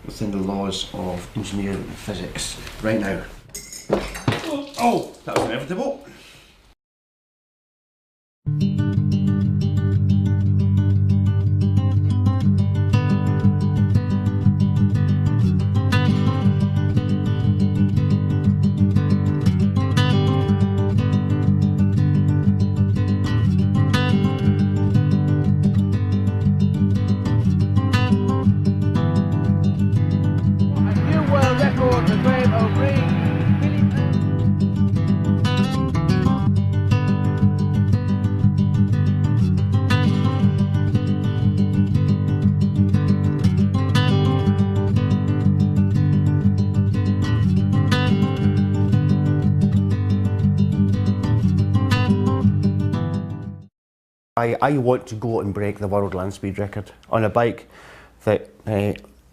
within the laws of engineering and physics right now. Oh, that was inevitable. I want to go and break the world land speed record on a bike that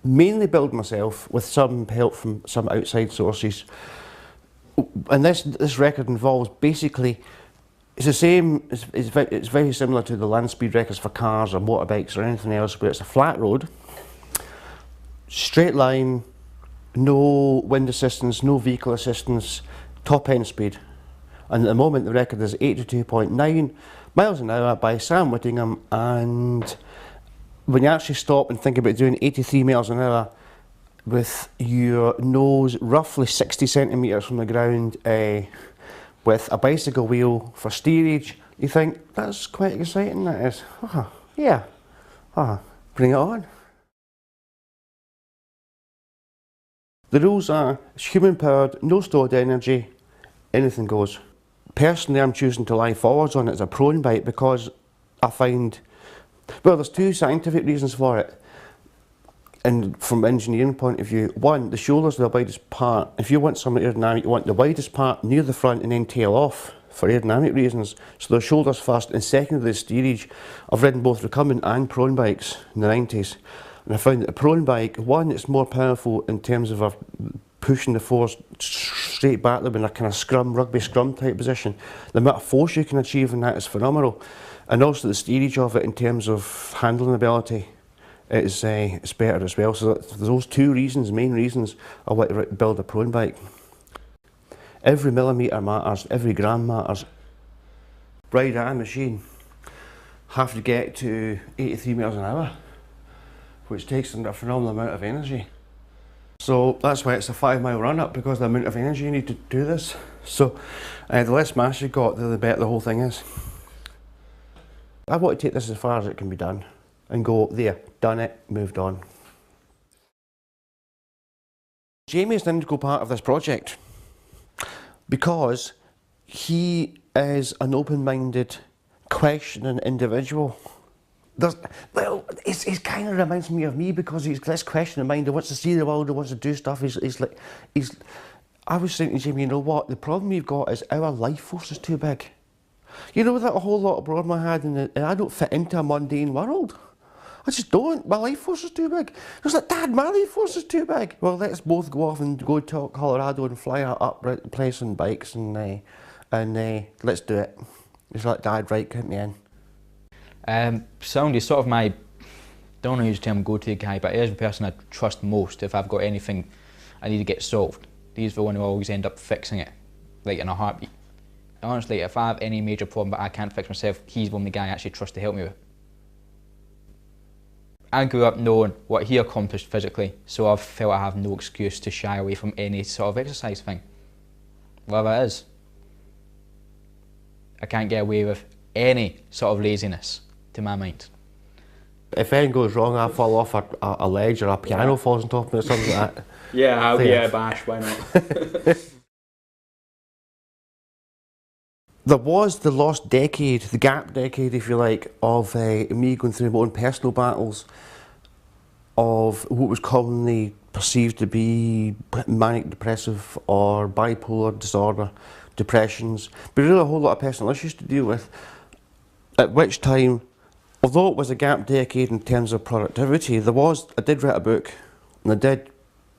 mainly built myself with some help from some outside sources. And this record involves basically, it's the same, it's very similar to the land speed records for cars or motorbikes or anything else, where it's a flat road, straight line, no wind assistance, no vehicle assistance, top end speed. And at the moment the record is 82.9 miles an hour by Sam Whittingham, and when you actually stop and think about doing 83 miles an hour with your nose roughly 60 centimetres from the ground, with a bicycle wheel for steerage, you think, that's quite exciting, that is. Yeah, bring it on. The rules are, it's human powered, no stored energy, anything goes. Personally, I'm choosing to lie forwards on it as a prone bike because I find, well, there's two scientific reasons for it. And from an engineering point of view, one, the shoulders are the widest part. If you want something aerodynamic, you want the widest part near the front and then tail off for aerodynamic reasons. So the shoulders first, and secondly, the steerage. I've ridden both recumbent and prone bikes in the 90s. And I found that a prone bike, one, it's more powerful in terms of pushing the force straight back them in a kind of scrum, rugby scrum type position. The amount of force you can achieve in that is phenomenal. And also the steerage of it in terms of handling ability is it's better as well. So those two reasons, main reasons, I want to build a prone bike. Every millimetre matters, every gram matters. Ride and machine have to get to 83 miles an hour, which takes a phenomenal amount of energy. So that's why it's a 5-mile run up, because the amount of energy you need to do this. So the less mass you got, the better the whole thing is. I want to take this as far as it can be done and go, there, done it, moved on. Jamie is an integral part of this project because he is an open-minded, questioning individual. Well, it kind of reminds me of me because he's this question in mind. He wants to see the world, he wants to do stuff. I was saying to Jamie, you know what? The problem we've got is our life force is too big. You know that a whole lot of broad I had, and I don't fit into a mundane world. I just don't. My life force is too big. I was like, Dad, my life force is too big. Well, let's both go off and go to Colorado and fly up right the place on bikes and let's do it. He's like, Dad, right, count me in. Sound is sort of my, don't want to use the term go-to guy, but he is the person I trust most if I've got anything I need to get solved. He's the one who always end up fixing it, like in a heartbeat. Honestly, if I have any major problem but I can't fix myself, he's the only guy I actually trust to help me with. I grew up knowing what he accomplished physically, so I've felt I have no excuse to shy away from any sort of exercise thing. Whatever it is. I can't get away with any sort of laziness, to my mind. If anything goes wrong, I fall off a ledge or a piano falls on top of me or something like that. Yeah, I'll be a bash, why not? There was the lost decade, the gap decade if you like, of me going through my own personal battles of what was commonly perceived to be manic depressive or bipolar disorder, depressions, but really a whole lot of personal issues to deal with, at which time, although it was a gap decade in terms of productivity, I did write a book and I did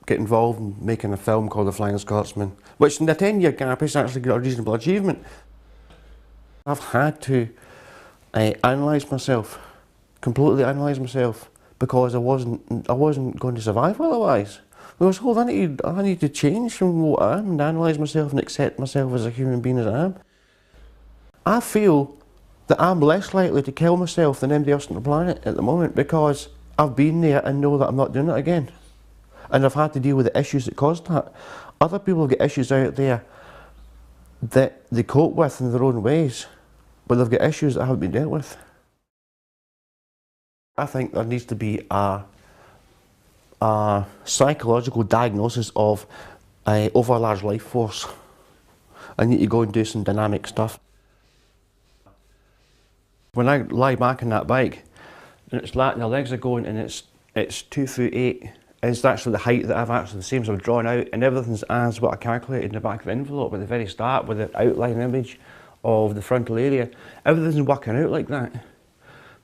get involved in making a film called The Flying Scotsman, which in the 10-year gap is actually a reasonable achievement. I've had to analyse myself, completely analyse myself, because I wasn't going to survive otherwise. I was told I need to change from what I am and analyse myself and accept myself as a human being as I am. I feel that I'm less likely to kill myself than anybody else on the planet at the moment because I've been there and know that I'm not doing it again. And I've had to deal with the issues that caused that. Other people have got issues out there that they cope with in their own ways, but they've got issues that haven't been dealt with. I think there needs to be a psychological diagnosis of a over large life force. I need to go and do some dynamic stuff. When I lie back on that bike and it's flat and the legs are going and it's 2'8", it's actually the height that I've actually, the same as I've drawn out, and everything's as what I calculated in the back of the envelope at the very start with the outline image of the frontal area. Everything's working out like that.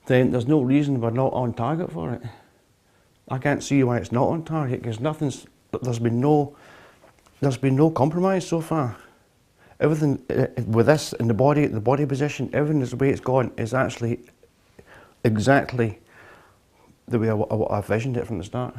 Then there's no reason we're not on target for it. I can't see why it's not on target because there's been no compromise so far. Everything with this in the body position, everything is the way it's gone is actually exactly the way I envisioned it from the start.